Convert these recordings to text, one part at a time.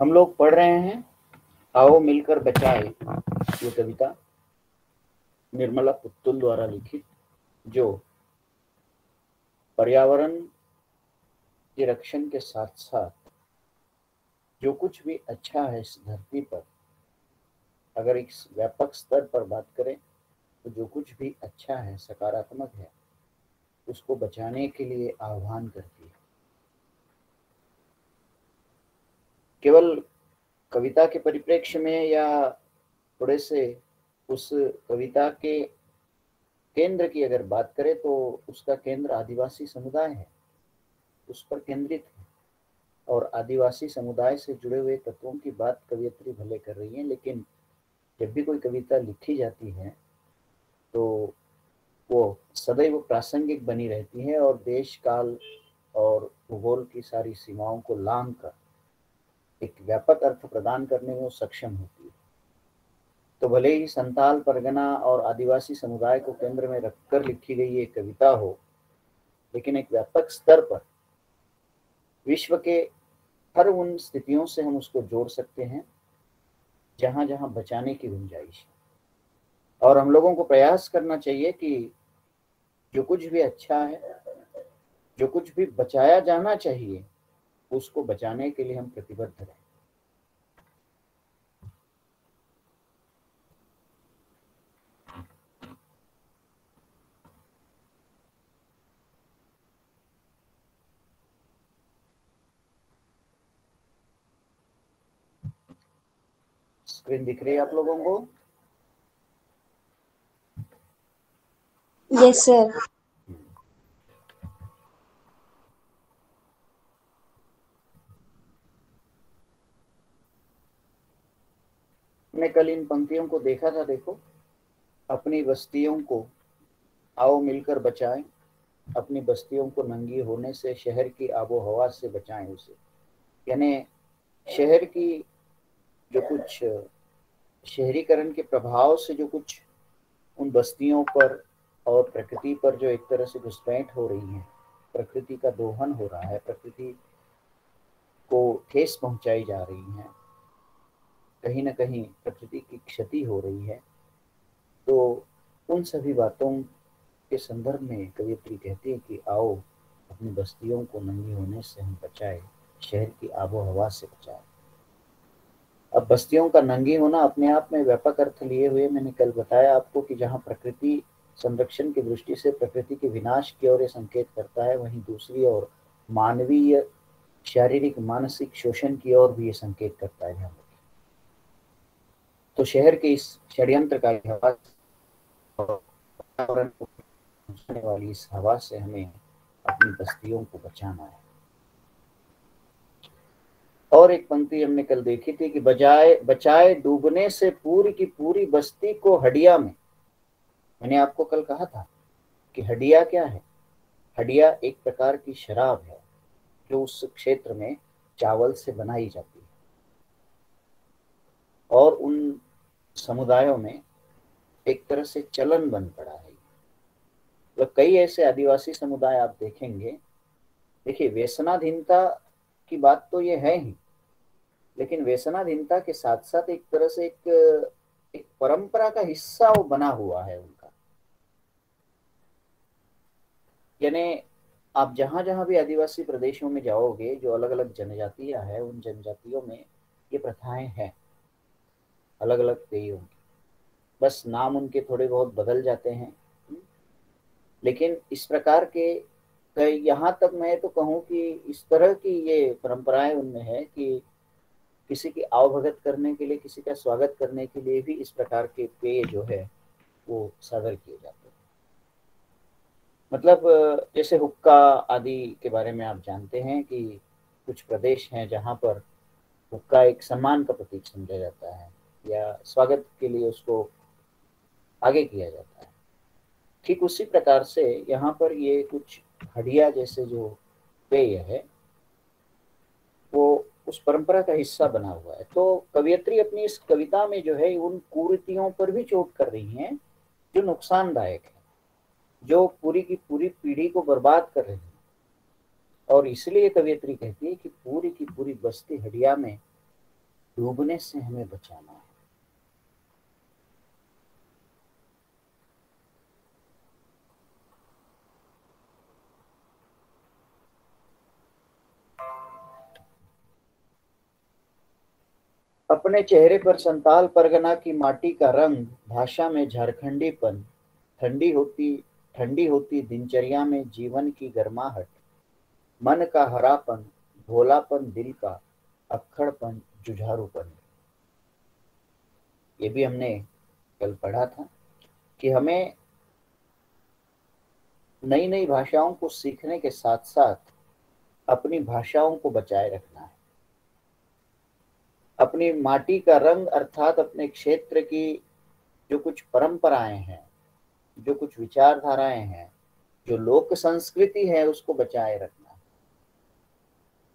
हम लोग पढ़ रहे हैं आओ मिलकर बचाए, ये कविता निर्मला पुत्तुल द्वारा लिखित, जो पर्यावरण के रक्षण के साथ साथ जो कुछ भी अच्छा है इस धरती पर, अगर इस व्यापक स्तर पर बात करें तो जो कुछ भी अच्छा है, सकारात्मक है, उसको बचाने के लिए आह्वान करती है। केवल कविता के परिप्रेक्ष्य में या थोड़े से उस कविता के केंद्र की अगर बात करें तो उसका केंद्र आदिवासी समुदाय है, उस पर केंद्रित है। और आदिवासी समुदाय से जुड़े हुए तत्वों की बात कवियत्री भले कर रही है, लेकिन जब भी कोई कविता लिखी जाती है तो वो सदैव प्रासंगिक बनी रहती है और देश काल और भूगोल की सारी सीमाओं को लांघ कर एक व्यापक अर्थ प्रदान करने में वो सक्षम होती है। तो भले ही संताल परगना और आदिवासी समुदाय को केंद्र में रखकर लिखी गई एक कविता हो, लेकिन एक व्यापक स्तर पर विश्व के हर उन स्थितियों से हम उसको जोड़ सकते हैं जहां जहां बचाने की गुंजाइश है। और हम लोगों को प्रयास करना चाहिए कि जो कुछ भी अच्छा है, जो कुछ भी बचाया जाना चाहिए, उसको बचाने के लिए हम प्रतिबद्ध रहें। स्क्रीन दिख रही है आप लोगों को? Yes sir. मैं कल इन पंक्तियों को देखा था। देखो, अपनी बस्तियों को आओ मिलकर बचाएं, अपनी बस्तियों को नंगी होने से, शहर की आबो हवा से बचाएं उसे। यानी शहर की जो कुछ शहरीकरण के प्रभाव से जो कुछ उन बस्तियों पर और प्रकृति पर जो एक तरह से घुसपैठ हो रही है, प्रकृति का दोहन हो रहा है, प्रकृति को ठेस पहुंचाई जा रही है, कहीं ना कहीं प्रकृति की क्षति हो रही है, तो उन सभी बातों के संदर्भ में कवियत्री कहती है कि आओ अपनी बस्तियों को नंगी होने से हम बचाए, शहर की आबो हवा से बचाए। अब बस्तियों का नंगी होना अपने आप में व्यापक अर्थ लिए हुए, मैंने कल बताया आपको कि जहाँ प्रकृति संरक्षण की दृष्टि से प्रकृति के विनाश की ओर ये संकेत करता है, वहीं दूसरी ओर मानवीय शारीरिक मानसिक शोषण की ओर भी ये संकेत करता है। तो शहर के इस षड्यंत्र का वातावरण को पहुंचने वाली इस हवा से हमें अपनी बस्तियों को बचाना है। और एक पंक्ति हमने कल देखी थी कि बचाए डूबने से पूरी की पूरी बस्ती को हडिया में। मैंने आपको कल कहा था कि हडिया क्या है? हडिया एक प्रकार की शराब है जो उस क्षेत्र में चावल से बनाई जाती है और उन समुदायों में एक तरह से चलन बन पड़ा है। तो कई ऐसे आदिवासी समुदाय आप देखेंगे, देखिए व्यसनाधीनता की बात तो ये है ही, लेकिन व्यसनाधीनता के साथ साथ एक तरह से एक परंपरा का हिस्सा वो बना हुआ है उनका। यानी आप जहां जहां भी आदिवासी प्रदेशों में जाओगे, जो अलग अलग जनजातियां हैं, उन जनजातियों में ये प्रथाएं हैं अलग अलग पेयों की, बस नाम उनके थोड़े बहुत बदल जाते हैं। लेकिन इस प्रकार के यहाँ तक मैं तो कहूँ कि इस तरह की ये परंपराएं उनमें है कि किसी की आवभगत करने के लिए, किसी का स्वागत करने के लिए भी इस प्रकार के पेय जो है वो सादर किए जाते हैं। मतलब जैसे हुक्का आदि के बारे में आप जानते हैं कि कुछ प्रदेश हैं जहाँ पर हुक्का एक सम्मान का प्रतीक समझा जाता है या स्वागत के लिए उसको आगे किया जाता है। ठीक उसी प्रकार से यहाँ पर ये कुछ हडिया जैसे जो पेय है वो उस परंपरा का हिस्सा बना हुआ है। तो कवियत्री अपनी इस कविता में जो है उन कुरीतियों पर भी चोट कर रही हैं जो नुकसानदायक है, जो पूरी की पूरी पीढ़ी को बर्बाद कर रही है। और इसलिए कवियत्री कहती है कि पूरी की पूरी बस्ती हडिया में डूबने से हमें बचाना है। अपने चेहरे पर संताल परगना की माटी का रंग, भाषा में झारखंडीपन, ठंडी होती ठंडी होती दिनचर्या में जीवन की गर्माहट, मन का हरापन, भोलापन दिल का, अक्खड़पन, जुझारूपन। ये भी हमने कल पढ़ा था कि हमें नई नई भाषाओं को सीखने के साथ साथ अपनी भाषाओं को बचाए रखना है। अपनी माटी का रंग अर्थात अपने क्षेत्र की जो कुछ परंपराएं हैं, जो कुछ विचारधाराएं हैं, जो लोक संस्कृति है, उसको बचाए रखना है।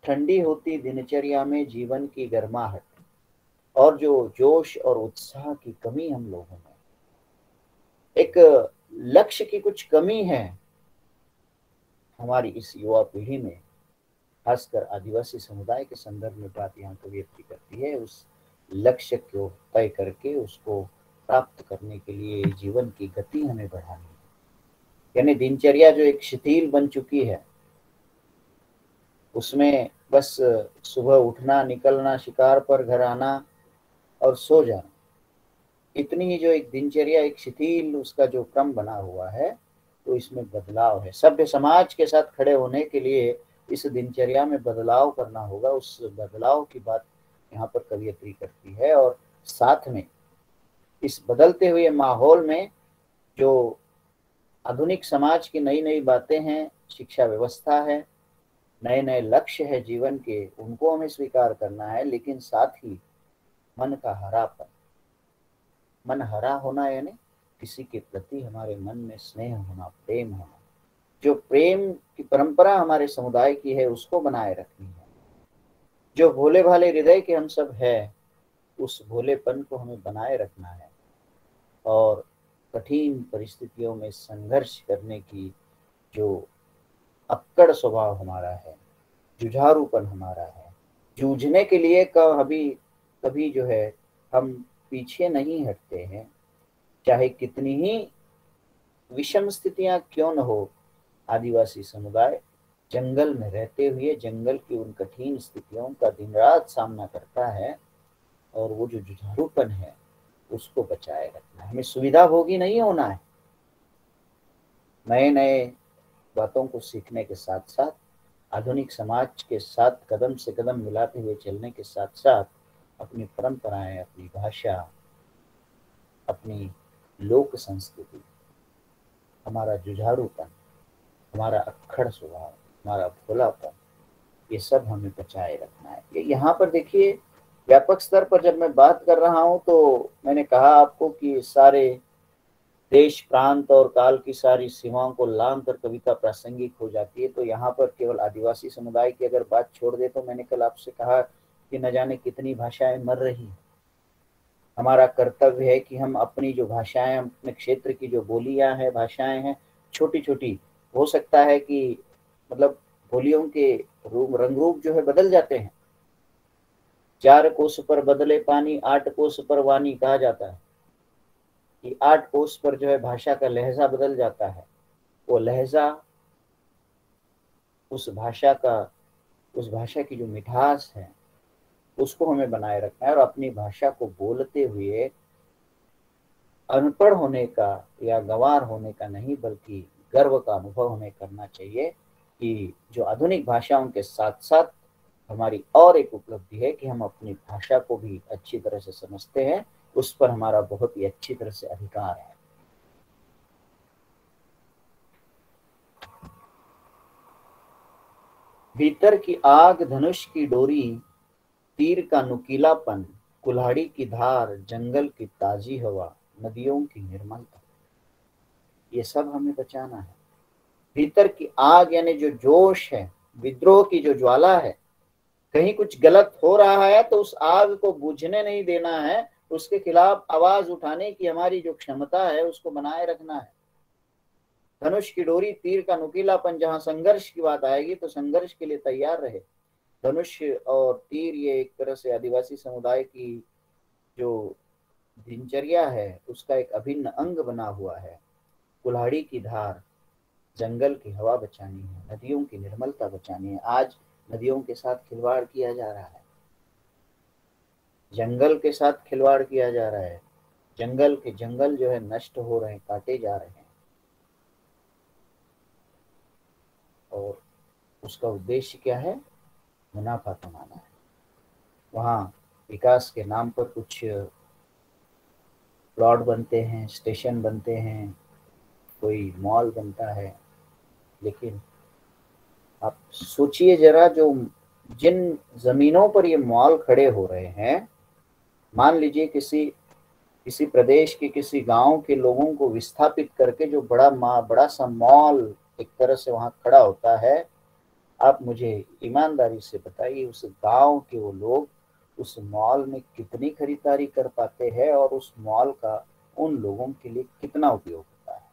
ठंडी होती दिनचर्या में जीवन की गर्माहट और जो जोश और उत्साह की कमी हम लोगों में, एक लक्ष्य की कुछ कमी है हमारी इस युवा पीढ़ी में, खासकर आदिवासी समुदाय के संदर्भ में बात यहाँ को व्यक्त करती है। उस लक्ष्य को तय करके उसको प्राप्त करने के लिए जीवन की गति हमें बढ़ानी है। यानी दिनचर्या जो एक शिथिल बन चुकी है, उसमें बस सुबह उठना, निकलना, शिकार पर घर आना और सो जाना, इतनी ही जो एक दिनचर्या, एक शिथिल उसका जो क्रम बना हुआ है, तो इसमें बदलाव है। सभ्य समाज के साथ खड़े होने के लिए इस दिनचर्या में बदलाव करना होगा। उस बदलाव की बात यहाँ पर कवियत्री करती है। और साथ में इस बदलते हुए माहौल में जो आधुनिक समाज की नई नई बातें हैं, शिक्षा व्यवस्था है, नए नए लक्ष्य है जीवन के, उनको हमें स्वीकार करना है। लेकिन साथ ही मन का हरापन, मन हरा होना यानी किसी के प्रति हमारे मन में स्नेह होना, प्रेम होना, जो प्रेम की परंपरा हमारे समुदाय की है उसको बनाए रखनी है। जो भोले भाले हृदय के हम सब है, उस भोलेपन को हमें बनाए रखना है। और कठिन परिस्थितियों में संघर्ष करने की जो अक्कड़ स्वभाव हमारा है, जुझारूपन हमारा है, जूझने के लिए कभी कभी जो है हम पीछे नहीं हटते हैं। चाहे कितनी ही विषम स्थितियां क्यों न हो, आदिवासी समुदाय जंगल में रहते हुए जंगल की उन कठिन स्थितियों का दिन रात सामना करता है। और वो जो जुझारूपन है उसको बचाए रखना है। हमें सुविधा भोगी नहीं होना है। नए नए बातों को सीखने के साथ साथ, आधुनिक समाज के साथ कदम से कदम मिलाते हुए चलने के साथ साथ अपनी परंपराएं, अपनी भाषा, अपनी लोक संस्कृति, हमारा जुझारूपन, हमारा अक्खड़ स्वभाव, हमारा भोलापन, ये सब हमें बचाए रखना है। ये यहाँ पर देखिए, व्यापक स्तर पर जब मैं बात कर रहा हूँ तो मैंने कहा आपको कि सारे देश, प्रांत और काल की सारी सीमाओं को लांघ कर कविता प्रासंगिक हो जाती है। तो यहाँ पर केवल आदिवासी समुदाय की अगर बात छोड़ दे, तो मैंने कल आपसे कहा कि न जाने कितनी भाषाएं मर रही हैं। हमारा कर्तव्य है कि हम अपनी जो भाषाएं, अपने क्षेत्र की जो बोलियां हैं, भाषाएं हैं, छोटी छोटी, हो सकता है कि मतलब बोलियों के रूप, रंग रूप जो है बदल जाते हैं। 4 कोस पर बदले पानी, 8 कोस पर वानी, कहा जाता है कि 8 कोस पर जो है भाषा का लहजा बदल जाता है। वो लहजा उस भाषा का, उस भाषा की जो मिठास है उसको हमें बनाए रखना है। और अपनी भाषा को बोलते हुए अनपढ़ होने का या गंवार होने का नहीं, बल्कि गर्व का अनुभव हमें करना चाहिए कि जो आधुनिक भाषाओं के साथ साथ हमारी और एक उपलब्धि है कि हम अपनी भाषा को भी अच्छी तरह से समझते हैं, उस पर हमारा बहुत ही अच्छी तरह से अधिकार है। भीतर की आग, धनुष की डोरी, तीर का नुकीलापन, कुल्हाड़ी की धार, जंगल की ताजी हवा, नदियों की निर्मलता, ये सब हमें बचाना है। भीतर की आग यानी जो जोश है, विद्रोह की जो ज्वाला है, कहीं कुछ गलत हो रहा है तो उस आग को बुझने नहीं देना है, उसके खिलाफ आवाज उठाने की हमारी जो क्षमता है उसको बनाए रखना है। धनुष की डोरी, तीर का नुकीलापन, जहां संघर्ष की बात आएगी तो संघर्ष के लिए तैयार रहे। धनुष और तीर ये एक तरह से आदिवासी समुदाय की जो दिनचर्या है उसका एक अभिन्न अंग बना हुआ है। कुल्हाड़ी की धार, जंगल की हवा बचानी है, नदियों की निर्मलता बचानी है। आज नदियों के साथ खिलवाड़ किया जा रहा है, जंगल के साथ खिलवाड़ किया जा रहा है, जंगल के जंगल जो है नष्ट हो रहे हैं, काटे जा रहे हैं, और उसका उद्देश्य क्या है? मुनाफा कमाना है। वहाँ विकास के नाम पर कुछ प्लॉट बनते हैं, स्टेशन बनते हैं, कोई मॉल बनता है, लेकिन आप सोचिए जरा, जो जिन जमीनों पर ये मॉल खड़े हो रहे हैं, मान लीजिए किसी किसी प्रदेश के किसी गांव के लोगों को विस्थापित करके जो बड़ा सा मॉल एक तरह से वहां खड़ा होता है, आप मुझे ईमानदारी से बताइए उस गांव के वो लोग उस मॉल में कितनी खरीदारी कर पाते हैं और उस मॉल का उन लोगों के लिए कितना उपयोग होता है?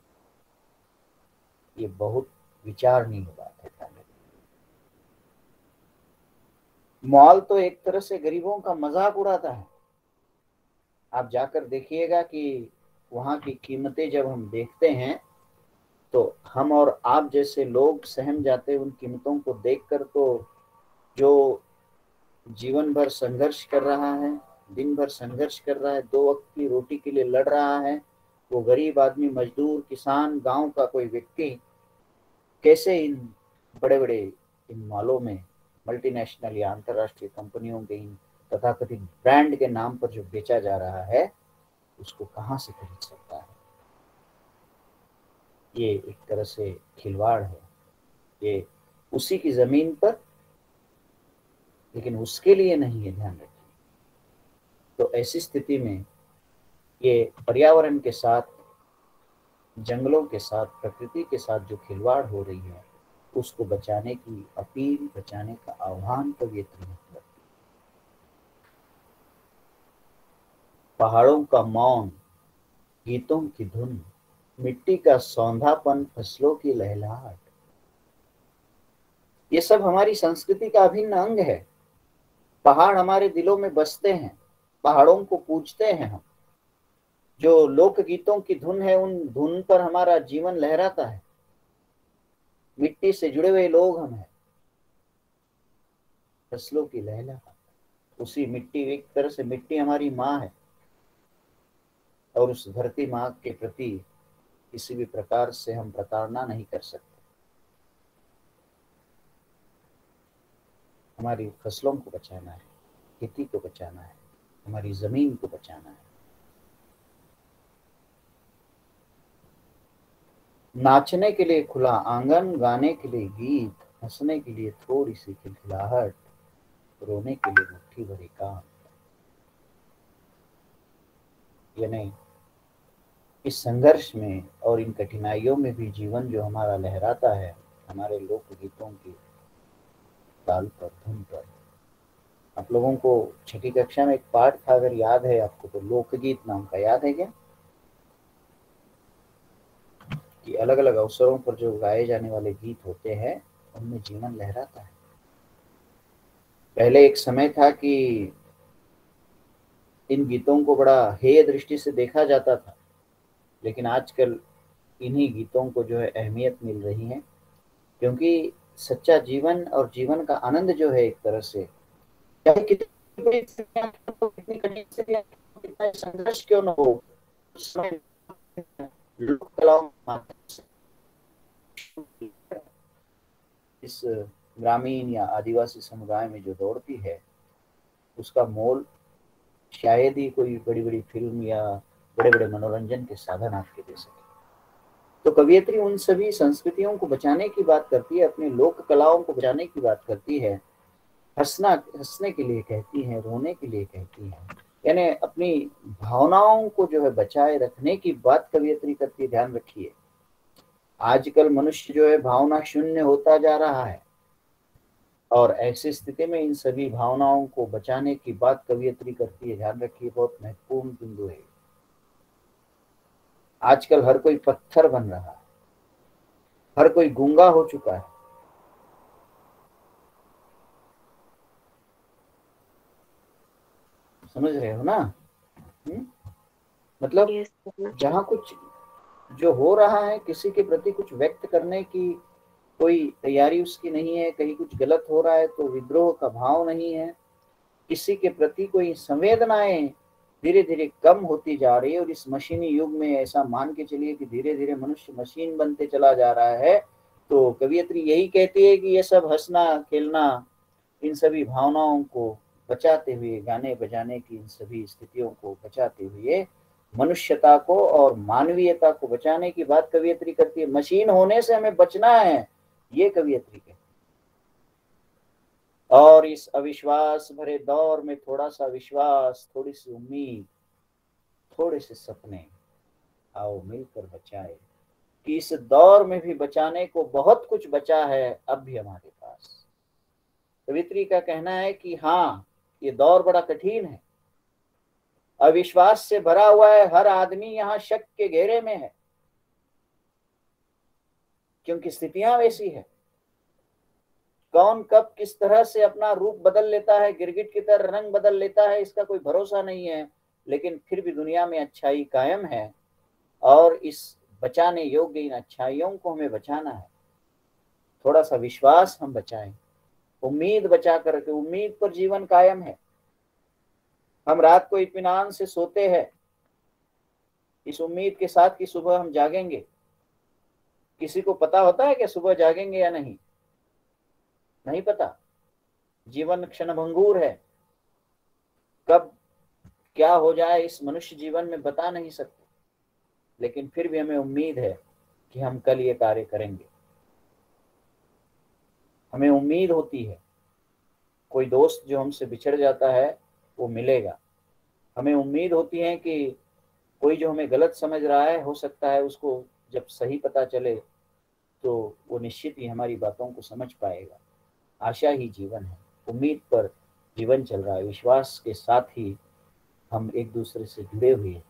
ये बहुत विचारणीय बात है। मॉल तो एक तरह से गरीबों का मजाक उड़ाता है। आप जाकर देखिएगा कि वहाँ की कीमतें जब हम देखते हैं तो हम और आप जैसे लोग सहम जाते हैं उन कीमतों को देखकर। तो जो जीवन भर संघर्ष कर रहा है, दिन भर संघर्ष कर रहा है, दो वक्त की रोटी के लिए लड़ रहा है, वो गरीब आदमी, मजदूर, किसान, गांव का कोई व्यक्ति कैसे इन बड़े बड़े इन मॉलों में, मल्टीनेशनल या अंतर्राष्ट्रीय कंपनियों के इन तथाकथित ब्रांड के नाम पर जो बेचा जा रहा है उसको कहाँ से खरीद सकता है? ये एक तरह से खिलवाड़ है, ये उसी की जमीन पर, लेकिन उसके लिए नहीं है, ध्यान रखिए। तो ऐसी स्थिति में ये पर्यावरण के साथ, जंगलों के साथ, प्रकृति के साथ जो खिलवाड़ हो रही है उसको बचाने की अपील, बचाने का आह्वान कवियत्री ने किया। पहाड़ों का मौन, गीतों की धुन, मिट्टी का सौंधापन, फसलों की लहलहाट, ये सब हमारी संस्कृति का अभिन्न अंग है। पहाड़ हमारे दिलों में बसते हैं, पहाड़ों को पूजते हैं हम। जो लोकगीतों की धुन है उन धुन पर हमारा जीवन लहराता है। मिट्टी से जुड़े हुए लोग हम हैं। फसलों की लहलहाट, उसी मिट्टी, एक तरह से मिट्टी हमारी माँ है, और उस धरती माँ के प्रति किसी भी प्रकार से हम प्रताड़ना नहीं कर सकते। हमारी फसलों को बचाना है, खेती को बचाना है, हमारी जमीन को बचाना है। नाचने के लिए खुला आंगन, गाने के लिए गीत, हंसने के लिए थोड़ी सी खिलखिलाहट, रोने के लिए मुट्ठी भरी काम। यानी इस संघर्ष में और इन कठिनाइयों में भी जीवन जो हमारा लहराता है, हमारे लोकगीतों की ताल पर, धुन पर। आप लोगों को छठी कक्षा में एक पाठ था, अगर याद है आपको, तो लोकगीत नाम का याद है क्या? कि अलग अलग अवसरों पर जो गाए जाने वाले गीत होते हैं उनमें जीवन लहराता है। पहले एक समय था कि इन गीतों को बड़ा हेय दृष्टि से देखा जाता था, लेकिन आजकल इन्हीं गीतों को जो है अहमियत मिल रही है, क्योंकि सच्चा जीवन और जीवन का आनंद जो है, एक तरह से चाहे कितनी कठिन स्थिति, कितना संघर्ष क्यों न हो, उस समय लोक कलाओं के माध्यम से इस ग्रामीण या आदिवासी समुदाय में जो दौड़ती है उसका मोल शायद ही कोई बड़ी बड़ी फिल्म या बड़े बड़े मनोरंजन के साधन आपके दे सके। तो कवियत्री उन सभी संस्कृतियों को बचाने की बात करती है, अपनी लोक कलाओं को बचाने की बात करती है, हंसने के लिए कहती है, रोने के लिए कहती है, यानी अपनी भावनाओं को जो है बचाए रखने की बात कवियत्री करती है। ध्यान रखिए, आजकल मनुष्य जो है भावना शून्य होता जा रहा है, और ऐसी स्थिति में इन सभी भावनाओं को बचाने की बात कवियत्री करती है। ध्यान रखिए, बहुत महत्वपूर्ण बिंदु है। आजकल हर कोई पत्थर बन रहा है, हर कोई गूंगा हो चुका है। समझ रहे हो ना? मतलब जहाँ कुछ जो हो रहा है, किसी के प्रति कुछ व्यक्त करने की कोई तैयारी उसकी नहीं है, कहीं कुछ गलत हो रहा है तो विद्रोह का भाव नहीं है, किसी के प्रति कोई संवेदनाएं धीरे धीरे कम होती जा रही है। और इस मशीनी युग में ऐसा मान के चलिए कि धीरे धीरे मनुष्य मशीन बनते चला जा रहा है। तो कवियत्री यही कहती है कि ये सब हंसना खेलना, इन सभी भावनाओं को बचाते हुए, गाने बजाने की इन सभी स्थितियों को बचाते हुए मनुष्यता को और मानवीयता को बचाने की बात कवियत्री करती है। मशीन होने से हमें बचना है, ये कवियत्री कहती है। और इस अविश्वास भरे दौर में थोड़ा सा विश्वास, थोड़ी सी उम्मीद, थोड़े से सपने, आओ मिलकर बचाए। कि इस दौर में भी बचाने को बहुत कुछ बचा है अब भी हमारे पास। कवित्री का कहना है कि हाँ, ये दौर बड़ा कठिन है, अविश्वास से भरा हुआ है, हर आदमी यहाँ शक के घेरे में है, क्योंकि स्थितियां वैसी है। कौन कब किस तरह से अपना रूप बदल लेता है, गिरगिट की तरह रंग बदल लेता है, इसका कोई भरोसा नहीं है। लेकिन फिर भी दुनिया में अच्छाई कायम है, और इस बचाने योग्य इन अच्छाइयों को हमें बचाना है। थोड़ा सा विश्वास हम बचाएं, उम्मीद बचा करके, उम्मीद पर जीवन कायम है। हम रात को इत्मीनान से सोते हैं इस उम्मीद के साथ कि सुबह हम जागेंगे। किसी को पता होता है कि सुबह जागेंगे या नहीं? नहीं पता। जीवन क्षणभंगुर है, कब क्या हो जाए इस मनुष्य जीवन में बता नहीं सकते। लेकिन फिर भी हमें उम्मीद है कि हम कल ये कार्य करेंगे। हमें उम्मीद होती है कोई दोस्त जो हमसे बिछड़ जाता है वो मिलेगा। हमें उम्मीद होती है कि कोई जो हमें गलत समझ रहा है, हो सकता है उसको जब सही पता चले तो वो निश्चित ही हमारी बातों को समझ पाएगा। आशा ही जीवन है, उम्मीद पर जीवन चल रहा है, विश्वास के साथ ही हम एक दूसरे से जुड़े हुए हैं।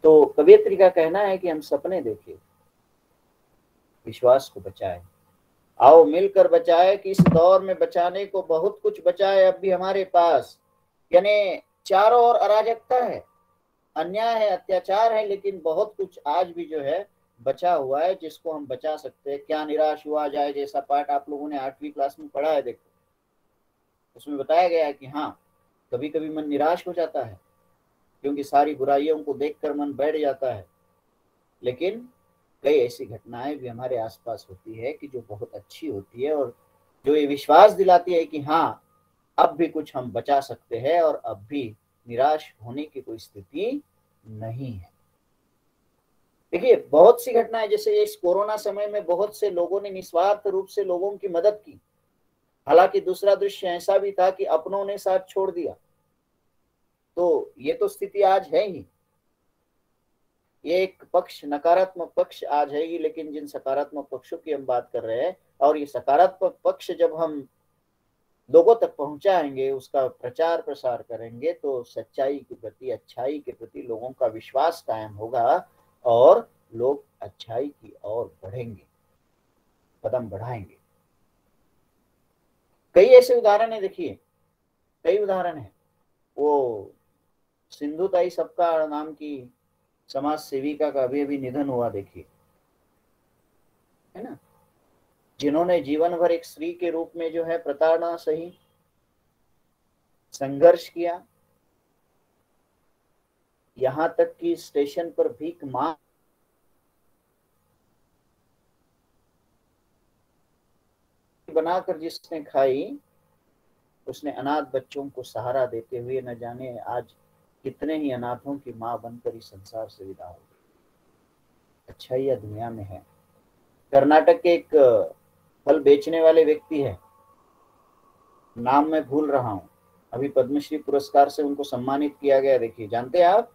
तो कवियत्री का कहना है कि हम सपने देखें, विश्वास को बचाएं, आओ मिलकर बचाए। कि इस दौर में बचाने को बहुत कुछ बचा है अब भी हमारे पास। यानी चारों ओर अराजकता है, अन्याय है, अत्याचार है, लेकिन बहुत कुछ आज भी जो है बचा हुआ है जिसको हम बचा सकते हैं। क्या निराश हुआ जाए जैसा पाठ आप लोगों ने 8वीं क्लास में पढ़ा है, देखो उसमें बताया गया है कि हाँ, कभी कभी मन निराश हो जाता है क्योंकि सारी बुराइयों को देखकर मन बैठ जाता है। लेकिन कई ऐसी घटनाएं भी हमारे आसपास होती है कि जो बहुत अच्छी होती है, और जो ये विश्वास दिलाती है कि हाँ, अब भी कुछ हम बचा सकते हैं और अब भी निराश होने की कोई स्थिति नहीं है। देखिए बहुत सी घटनाएं, जैसे इस कोरोना समय में बहुत से लोगों ने निस्वार्थ रूप से लोगों की मदद की। हालांकि दूसरा दृश्य ऐसा भी था कि अपनों ने साथ छोड़ दिया। तो ये तो स्थिति आज है ही, ये एक पक्ष, नकारात्मक पक्ष आज है ही। लेकिन जिन सकारात्मक पक्षों की हम बात कर रहे हैं, और ये सकारात्मक पक्ष जब हम लोगों तक पहुंचाएंगे, उसका प्रचार प्रसार करेंगे, तो सच्चाई के प्रति, अच्छाई के प्रति लोगों का विश्वास कायम होगा और लोग अच्छाई की ओर बढ़ेंगे, कदम बढ़ाएंगे। कई ऐसे उदाहरण है, देखिए कई उदाहरण है। वो सिंधुताई सपकाळ नाम की समाज सेविका का अभी अभी निधन हुआ, देखिए, है ना, जिन्होंने जीवन भर एक स्त्री के रूप में जो है प्रताड़ना सही, संघर्ष किया, यहां तक कि स्टेशन पर भीख मांग बनाकर जिसने खाई, उसने अनाथ बच्चों को सहारा देते हुए न जाने आज कितने ही अनाथों की मां बनकर इस संसार से विदा हो गई। अच्छाई दुनिया में है। कर्नाटक के एक फल बेचने वाले व्यक्ति है, नाम मैं भूल रहा हूं, अभी पद्मश्री पुरस्कार से उनको सम्मानित किया गया। देखिए, जानते हैं आप?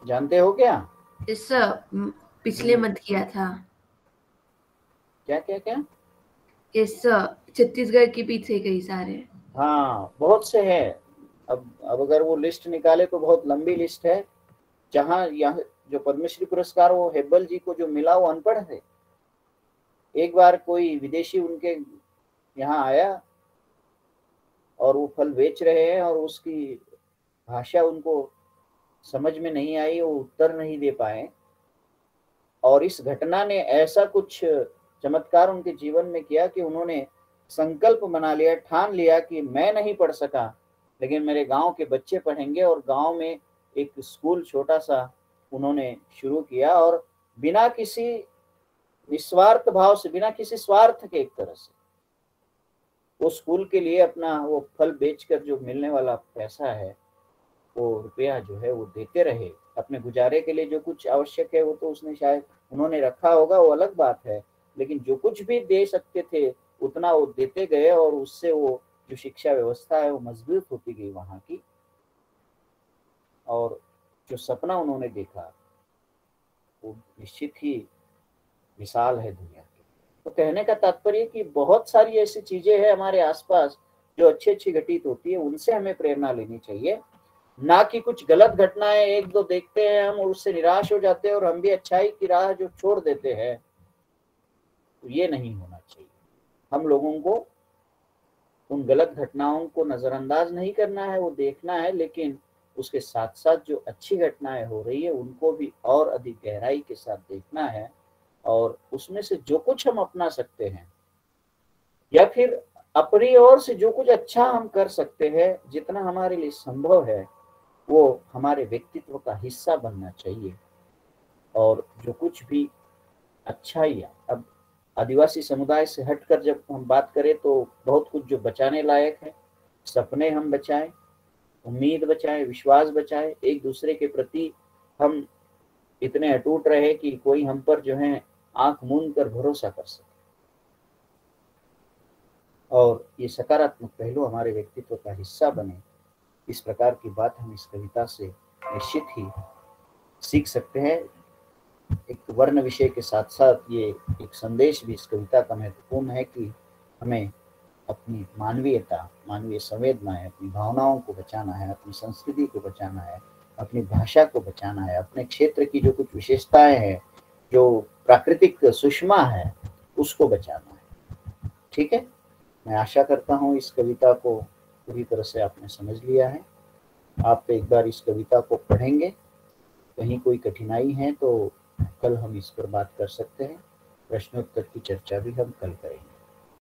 जानते हो क्या? इस पिछले मंथ किया था। क्या क्या क्या? इस छत्तीसगढ़ के पीछे कई सारे। हाँ, बहुत से हैं। अब अगर वो लिस्ट निकाले तो बहुत लंबी लिस्ट है। जहाँ यहाँ जो पद्मश्री पुरस्कार वो हेब्बल जी को जो मिला वो अनपढ़ थे, एक बार कोई विदेशी उनके यहाँ आया और वो फल बेच रहे हैं और उसकी भाषा उनको समझ में नहीं आई, वो उत्तर नहीं दे पाए। और इस घटना ने ऐसा कुछ चमत्कार उनके जीवन में किया कि उन्होंने संकल्प बना लिया, ठान लिया कि मैं नहीं पढ़ सका लेकिन मेरे गांव के बच्चे पढ़ेंगे। और गांव में एक स्कूल छोटा सा उन्होंने शुरू किया और बिना किसी निस्वार्थ भाव से, बिना किसी स्वार्थ के, एक तरह से वो स्कूल के लिए अपना वो फल बेचकर जो मिलने वाला पैसा है, वो रुपया जो है वो देते रहे। अपने गुजारे के लिए जो कुछ आवश्यक है वो तो उसने शायद उन्होंने रखा होगा, वो अलग बात है, लेकिन जो कुछ भी दे सकते थे उतना वो देते गए और उससे वो जो शिक्षा व्यवस्था है वो मजबूत होती गई वहां की। और जो सपना उन्होंने देखा वो निश्चित ही विशाल है दुनिया की। तो कहने का तात्पर्य कि बहुत सारी ऐसी चीजें हैं हमारे आसपास जो अच्छी अच्छी घटित होती है, उनसे हमें प्रेरणा लेनी चाहिए, ना कि कुछ गलत घटनाएं एक दो देखते हैं हम और उससे निराश हो जाते हैं और हम भी अच्छाई की राह जो छोड़ देते हैं। तो ये नहीं होना चाहिए। हम लोगों को उन गलत घटनाओं को नजरअंदाज नहीं करना है, वो देखना है, लेकिन उसके साथ साथ जो अच्छी घटनाएं हो रही है उनको भी और अधिक गहराई के साथ देखना है और उसमें से जो कुछ हम अपना सकते हैं या फिर अपनी ओर से जो कुछ अच्छा हम कर सकते हैं, जितना हमारे लिए संभव है, वो हमारे व्यक्तित्व का हिस्सा बनना चाहिए। और जो कुछ भी अच्छाइयाँ, अब आदिवासी समुदाय से हटकर जब हम बात करें तो बहुत कुछ जो बचाने लायक है। सपने हम बचाएं, उम्मीद बचाएं, विश्वास बचाएं, एक दूसरे के प्रति हम इतने अटूट रहे कि कोई हम पर जो है आंख मूंद कर भरोसा कर सके। और ये सकारात्मक पहलू हमारे व्यक्तित्व का हिस्सा बने, इस प्रकार की बात हम इस कविता से निश्चित ही सीख सकते हैं। एक वर्ण विषय के साथ साथ ये एक संदेश भी इस कविता का महत्वपूर्ण है कि हमें अपनी मानवीयता, मानवीय संवेदनाएं, अपनी भावनाओं को बचाना है, अपनी संस्कृति को बचाना है, अपनी भाषा को बचाना है, अपने क्षेत्र की जो कुछ विशेषताएं हैं, जो प्राकृतिक सुषमा है, उसको बचाना है। ठीक है, मैं आशा करता हूँ इस कविता को पूरी तरह से आपने समझ लिया है। आप एक बार इस कविता को पढ़ेंगे, कहीं कोई कठिनाई है तो कल हम इस पर बात कर सकते हैं, प्रश्नोत्तर की चर्चा भी हम कल करेंगे।